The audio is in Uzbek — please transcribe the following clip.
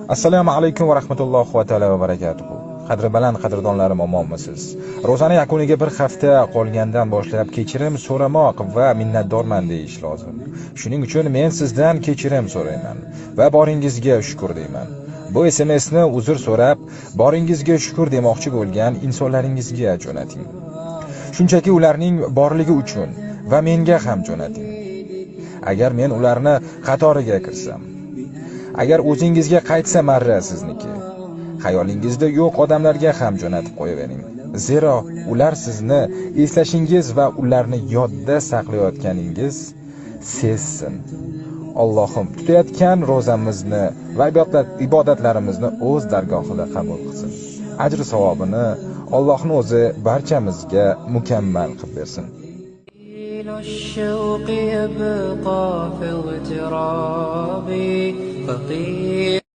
Assalomu alaykum va rahmatullohi va taala va barakatuh. Qadri baland qadrdonlarim, omonmisiz? Ro'zani yakuniga bir hafta qolgandan boshlab kechirim so'ramoq va minnatdorman deyish lozim. Shuning uchun men sizdan kechirim so'rayman va boringizga shukr deyman. Bu SMSni uzr so'rab, boringizga shukr demoqchi bo'lgan insonlaringizga jo'nating. Shunchaki ularning borligi uchun va menga ham jo'nating. Agar men ularni qatoriga kirsam, agar o'zingizga qaytsa marra sizniki, xayolingizda yo'q odamlarga ham jo'natib qo'yavering. Zero ular sizni eslashingiz va ularni yodda saqlayotganingiz sezsin. Allohim tutayotgan ro'zamizni va ibodatlarimizni o'z dargohida qabul qilsin. Ajr savobini Allohning o'zi barchamizga mukammal qilib bersin. الشوق يبقى في اغترابي